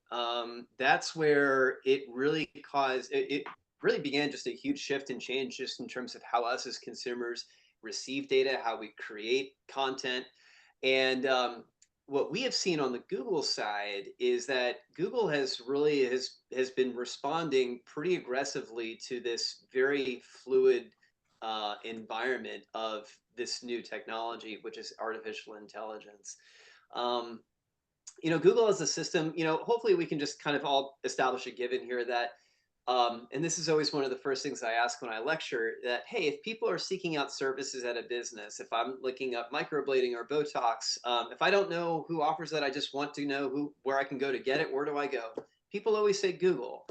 that's where it really it really began just a huge shift and change just in terms of how us as consumers receive data, how we create content, and what we have seen on the Google side is that Google has been responding pretty aggressively to this very fluid environment of this new technology, which is artificial intelligence. Um, Google as a system, hopefully we can just kind of all establish a given here that, and this is always one of the first things I ask when I lecture, that, hey, if people are seeking out services at a business, if I'm looking up microblading or Botox, if I don't know who offers that, I just want to know where I can go to get it, where do I go? People always say Google.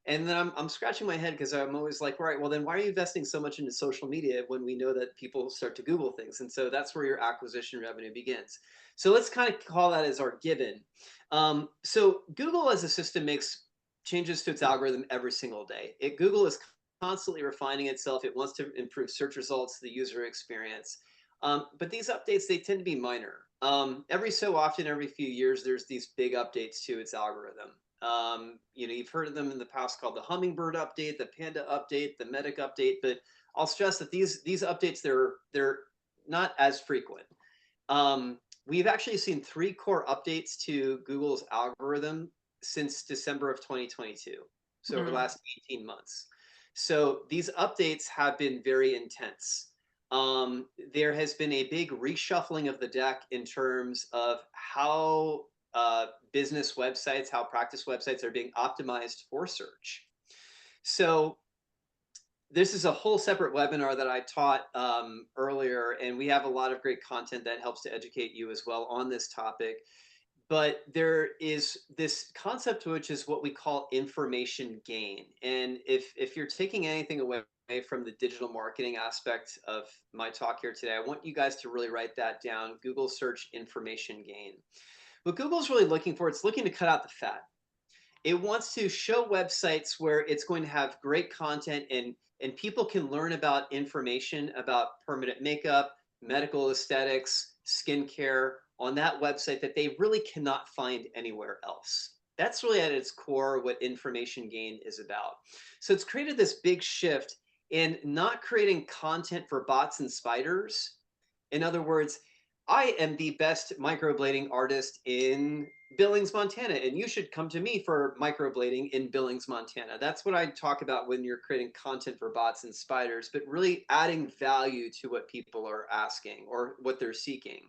And then I'm scratching my head because I'm always like, all right, well, then why are you investing so much into social media when we know that people start to Google things? And so that's where your acquisition revenue begins. So let's kind of call that as our given. So Google as a system makes changes to its algorithm every single day. Google is constantly refining itself. It wants to improve search results, the user experience. But these updates, they tend to be minor. Every so often, every few years, there's these big updates to its algorithm. You've heard of them in the past called the Hummingbird update, the Panda update, the Medic update, but I'll stress that these updates, they're not as frequent. We've actually seen 3 core updates to Google's algorithm since December of 2022. So over the last 18 months. So these updates have been very intense. There has been a big reshuffling of the deck in terms of how business websites, how practice websites are being optimized for search. So this is a whole separate webinar that I taught earlier, and we have a lot of great content that helps to educate you as well on this topic. But there is this concept, which is what we call information gain. And if you're taking anything away from the digital marketing aspect of my talk here today, I want you guys to really write that down. Google search information gain. What Google's really looking for, it's looking to cut out the fat. It wants to show websites where it's going to have great content and people can learn about information about permanent makeup, medical aesthetics, skincare on that website that they really cannot find anywhere else. That's really at its core what information gain is about. So it's created this big shift in not creating content for bots and spiders. In other words, I am the best microblading artist in Billings, Montana, and you should come to me for microblading in Billings, Montana. That's what I talk about when you're creating content for bots and spiders, but really adding value to what people are asking or what they're seeking.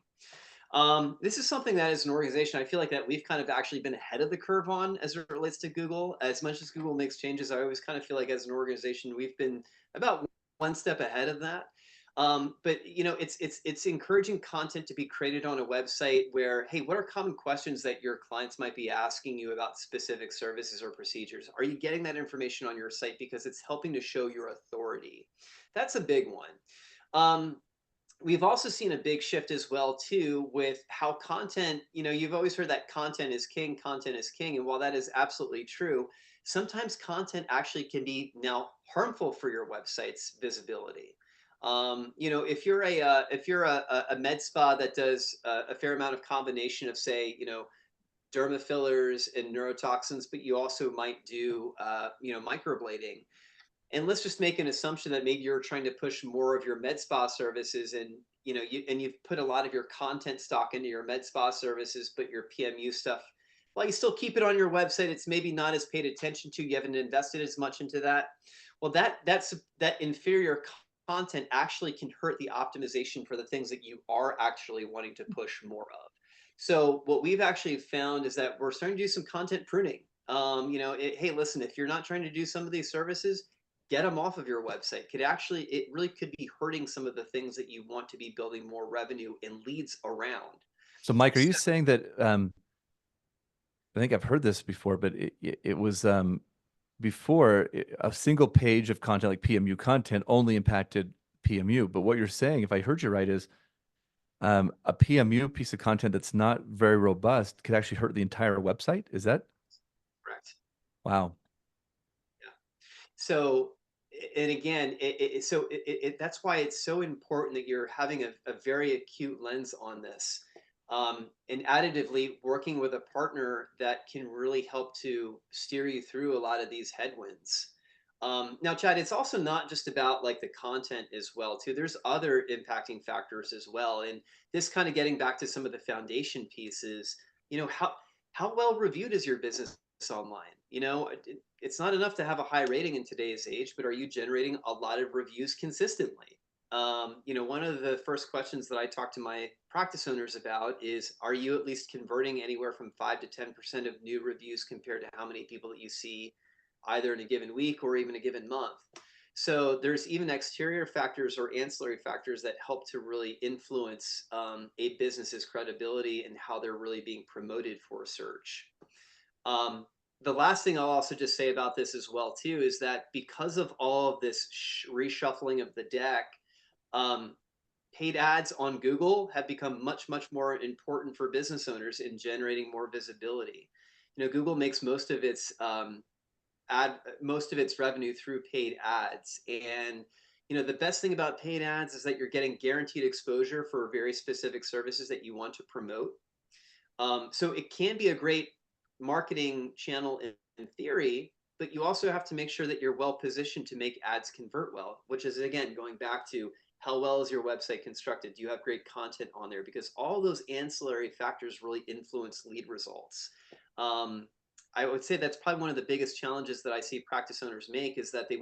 This is something that as an organization, I feel like that we've kind of actually been ahead of the curve on as it relates to Google. As much as Google makes changes, I always kind of feel like as an organization, we've been about one step ahead of that. But it's encouraging content to be created on a website where, hey, what are common questions that your clients might be asking you about specific services or procedures? Are you getting that information on your site because it's helping to show your authority? That's a big one. We've also seen a big shift as well too with how content, you've always heard that content is king, and while that is absolutely true, sometimes content actually can be now harmful for your website's visibility. If you're a med spa that does a fair amount of combination of, say, derma fillers and neurotoxins, but you also might do microblading, and let's just make an assumption that maybe you're trying to push more of your med spa services, and you've put a lot of your content stock into your med spa services, but your PMU stuff, well, you still keep it on your website. It's maybe not as paid attention to. You haven't invested as much into that. Well, that inferior content actually can hurt the optimization for the things that you are actually wanting to push more of. So what we've actually found is that we're starting to do some content pruning. Hey, listen, if you're not trying to do some of these services, get them off of your website. It really could be hurting some of the things that you want to be building more revenue and leads around. So, Mike, are you saying that I think I've heard this before, but it was before a single page of content like PMU content only impacted PMU. But what you're saying, if I heard you right, is a PMU piece of content that's not very robust could actually hurt the entire website. Is that correct? Wow. Yeah. So, and again, that's why it's so important that you're having a very acute lens on this. And additively working with a partner that can really help to steer you through a lot of these headwinds. Now, Chad, it's also not just about like the content as well, too. There's other impacting factors as well. And this kind of getting back to some of the foundation pieces, how well reviewed is your business online? It's not enough to have a high rating in today's age, but are you generating a lot of reviews consistently? One of the first questions that I talk to my practice owners about is, are you at least converting anywhere from 5 to 10% of new reviews compared to how many people that you see either in a given week or even a given month? So there's even exterior factors or ancillary factors that help to really influence a business's credibility and how they're really being promoted for a search. The last thing I'll also just say about this as well too is that because of all of this reshuffling of the deck, um, paid ads on Google have become much, much more important for business owners in generating more visibility. Google makes most of its revenue through paid ads. And the best thing about paid ads is that you're getting guaranteed exposure for very specific services that you want to promote. So it can be a great marketing channel in theory, but you also have to make sure that you're well positioned to make ads convert well, which is, again, going back to how well is your website constructed? Do you have great content on there? Because all those ancillary factors really influence lead results. I would say that's probably one of the biggest challenges that I see practice owners make, is that they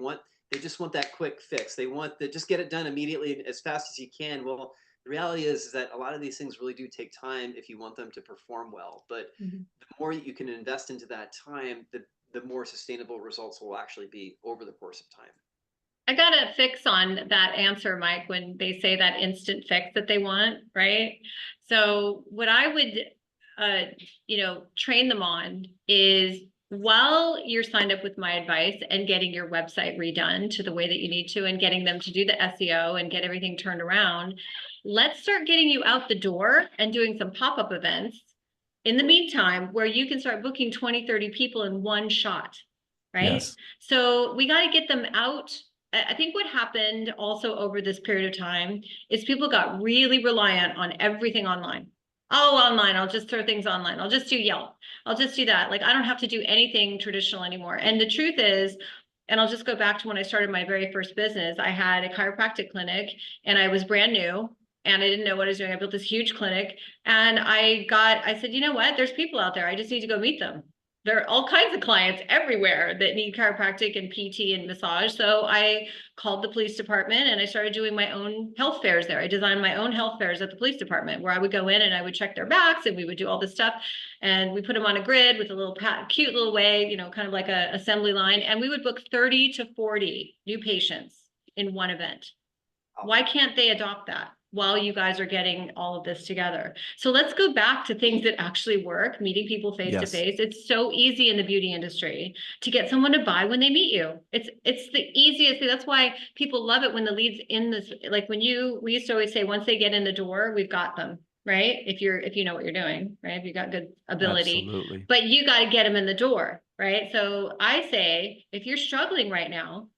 just want that quick fix. They want to just get it done immediately as fast as you can. Well, the reality is that a lot of these things really do take time if you want them to perform well. But the more you can invest into that time, the more sustainable results will actually be over the course of time. I got a fix on that answer, Mike, when they say that instant fix that they want, right? So what I would, train them on is, while you're signed up with MyAdvice and getting your website redone to the way that you need to, and getting them to do the SEO and get everything turned around, let's start getting you out the door and doing some pop-up events in the meantime, where you can start booking 20, 30 people in one shot, right? Yes. So we got to get them out. I think what happened also over this period of time is people got really reliant on everything online. Oh, online, I'll just throw things online. I'll just do Yelp. I'll just do that. Like, I don't have to do anything traditional anymore. And the truth is, and I'll just go back to when I started my very first business, I had a chiropractic clinic and I was brand new and I didn't know what I was doing. I built this huge clinic and I said, you know what? There's people out there. I just need to go meet them. There are all kinds of clients everywhere that need chiropractic and PT and massage. So I called the police department and I started doing my own health fairs there. I designed my own health fairs at the police department, where I would go in and I would check their backs and we would do all this stuff. And we put them on a grid with a little cute little way, kind of like a assembly line. And we would book 30 to 40 new patients in one event. Why can't they adopt that while you guys are getting all of this together? So let's go back to things that actually work, meeting people face to face. It's so easy in the beauty industry to get someone to buy when they meet you. It's the easiest thing. That's why people love it when the leads in this, like we used to always say, once they get in the door, we've got them, right? If you know what you're doing, right? If you got good ability. Absolutely. But you got to get them in the door, right? So I say, if you're struggling right now,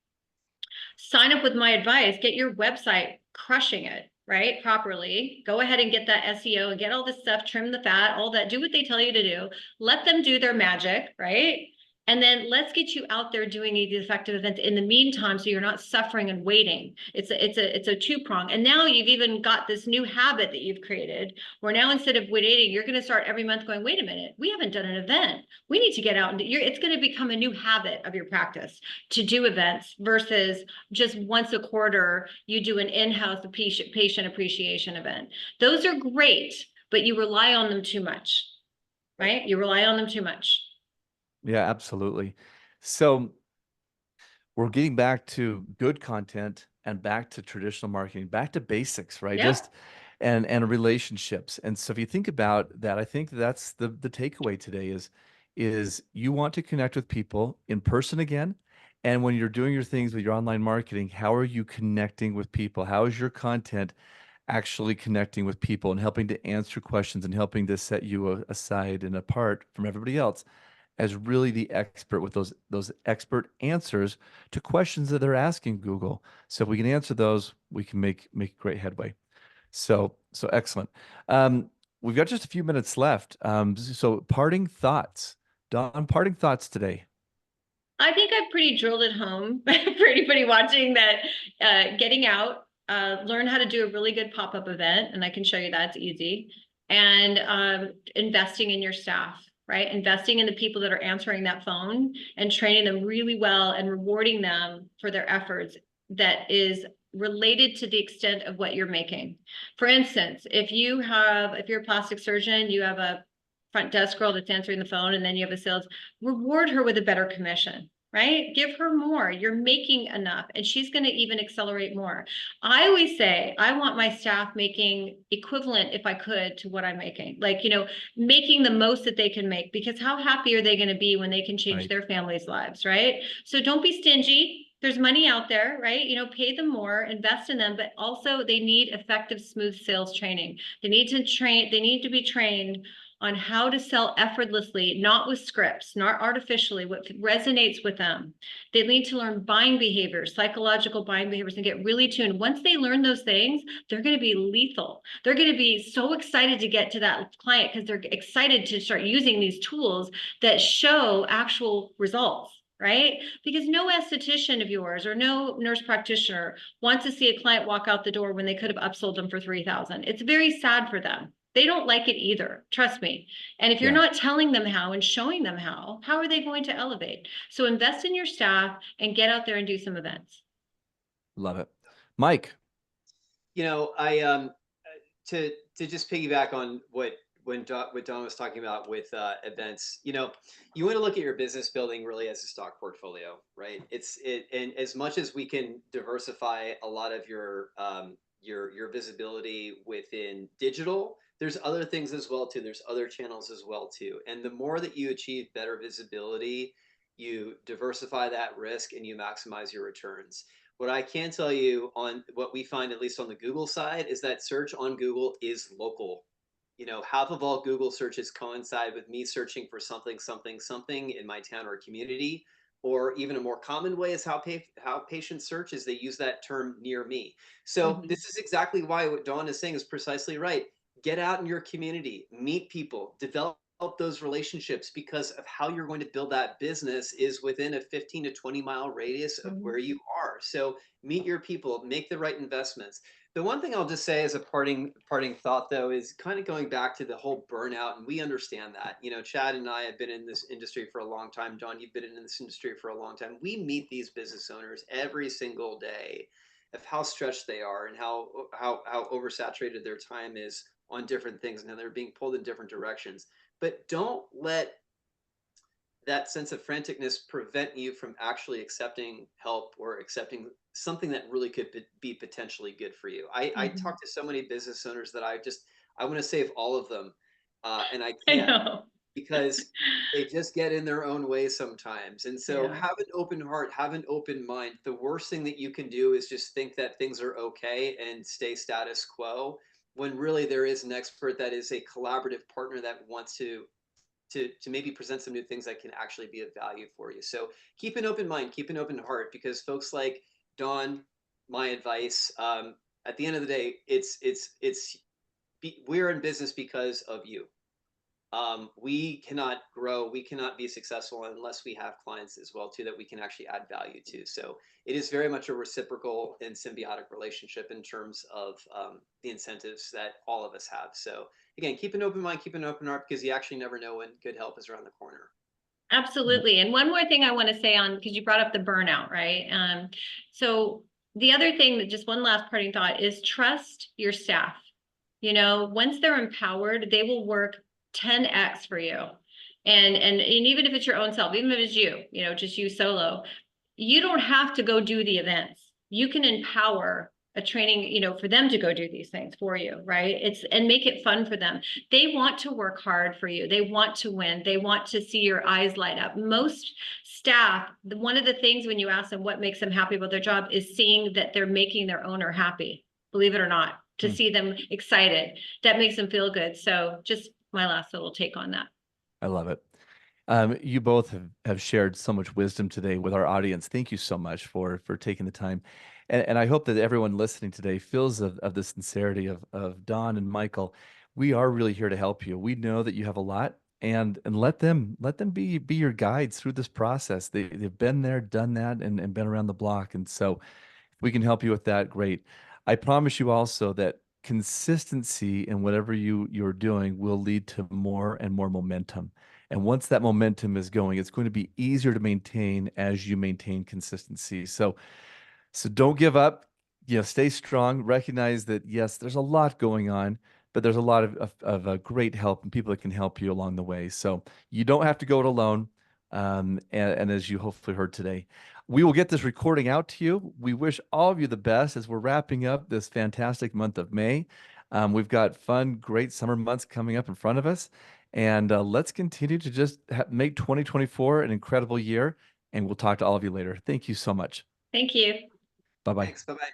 sign up with MyAdvice, get your website crushing it, right? Properly. Go ahead and get that SEO and get all this stuff, trim the fat, all that, do what they tell you to do. Let them do their magic, right? And then let's get you out there doing these effective events in the meantime, so you're not suffering and waiting. It's a two-prong. And now you've even got this new habit that you've created, where now instead of waiting, you're going to start every month going, wait a minute, we haven't done an event. We need to get out and do, it's going to become a new habit of your practice to do events, versus just once a quarter, you do an in-house patient appreciation event. Those are great, but you rely on them too much, right? You rely on them too much. Yeah, absolutely. So we're getting back to good content and back to traditional marketing, back to basics, right? Yeah. Just and relationships. And so if you think about that, I think that's the takeaway today is you want to connect with people in person again. And when you're doing your things with your online marketing, how are you connecting with people? How is your content actually connecting with people and helping to answer questions and helping to set you aside and apart from everybody else as really the expert with those expert answers to questions that they're asking Google? So if we can answer those, we can make great headway. So excellent. We've got just a few minutes left. So parting thoughts, Dawn, parting thoughts today. I think I've pretty drilled it home for anybody watching that getting out, learn how to do a really good pop-up event, and I can show you that's easy. And investing in your staff, right? Investing in the people that are answering that phone and training them really well and rewarding them for their efforts that is related to the extent of what you're making. For instance, if you're a plastic surgeon, you have a front desk girl that's answering the phone, and then you have a sales, reward her with a better commission, right? Give her more. You're making enough, and she's going to even accelerate more. I always say I want my staff making equivalent, if I could, to what I'm making, like, making the most that they can make, because how happy are they going to be when they can change their family's lives, right? So don't be stingy. There's money out there, right? Pay them more, invest in them, but also they need effective, smooth sales training. They need to be trained on how to sell effortlessly, not with scripts, not artificially, what resonates with them. They need to learn buying behaviors, psychological buying behaviors, and get really tuned. Once they learn those things, they're going to be lethal. They're going to be so excited to get to that client because they're excited to start using these tools that show actual results. Right? Because no esthetician of yours or no nurse practitioner wants to see a client walk out the door when they could have upsold them for $3,000. It's very sad for them. They don't like it either, trust me. And if you're not telling them how and showing them how are they going to elevate? So invest in your staff and get out there and do some events. Love it. Mike. I to just piggyback on what Don was talking about with events, you want to look at your business building really as a stock portfolio, right? And as much as we can diversify a lot of your visibility within digital, there's other things as well too. There's other channels as well too. And the more that you achieve better visibility, you diversify that risk and you maximize your returns. What I can tell you on what we find, at least on the Google side, is that search on Google is local. Half of all Google searches coincide with me searching for something, something, something in my town or community. Or even a more common way is how patients search is they use that term near me. So this is exactly why what Dawn is saying is precisely right. Get out in your community, meet people, develop those relationships, because of how you're going to build that business is within a 15 to 20 mile radius of where you are. So meet your people, make the right investments. The one thing I'll just say as a parting thought, though, is kind of going back to the whole burnout, and we understand that. Chad and I have been in this industry for a long time. Don, you've been in this industry for a long time. We meet these business owners every single day of how stretched they are and how oversaturated their time is on different things, and how they're being pulled in different directions. But don't let that sense of franticness prevent you from actually accepting help or accepting something that really could be potentially good for you. I talk to so many business owners that I want to save all of them, and I can't, because they just get in their own way sometimes. And so have an open heart, have an open mind. The worst thing that you can do is just think that things are okay and stay status quo, when really there is an expert that is a collaborative partner that wants to maybe present some new things that can actually be of value for you. So keep an open mind, keep an open heart, because folks like Dawn, MyAdvice, at the end of the day, we're in business because of you. We cannot grow, we cannot be successful unless we have clients as well too that we can actually add value to. So it is very much a reciprocal and symbiotic relationship in terms of the incentives that all of us have. So again, keep an open mind, keep an open heart, because you actually never know when good help is around the corner. Absolutely. And one more thing I want to say on, because you brought up the burnout, right? So the other thing, that just one last parting thought, is trust your staff. Once they're empowered, they will work 10x for you. And even if it's your own self, even if it's you, just you solo, you don't have to go do the events. You can empower a training, for them to go do these things for you, right? And make it fun for them. They want to work hard for you. They want to win. They want to see your eyes light up. Most staff, one of the things when you ask them what makes them happy about their job is seeing that they're making their owner happy, believe it or not, to see them excited. That makes them feel good. So just my last little take on that. I love it. You both have shared so much wisdom today with our audience. Thank you so much for taking the time. And I hope that everyone listening today feels of the sincerity of Don and Michael. We are really here to help you. We know that you have a lot. and let them be your guides through this process. They've been there, done that, and been around the block. And so if we can help you with that, great. I promise you also that consistency in whatever you're doing will lead to more and more momentum. And once that momentum is going, it's going to be easier to maintain as you maintain consistency. So don't give up. Stay strong. Recognize that yes, there's a lot going on, but there's a lot of great help and people that can help you along the way. So you don't have to go it alone. And as you hopefully heard today, we will get this recording out to you. We wish all of you the best as we're wrapping up this fantastic month of May. We've got fun, great summer months coming up in front of us. And let's continue to just make 2024 an incredible year. And we'll talk to all of you later. Thank you so much. Thank you. Bye bye. Thanks. Bye-bye.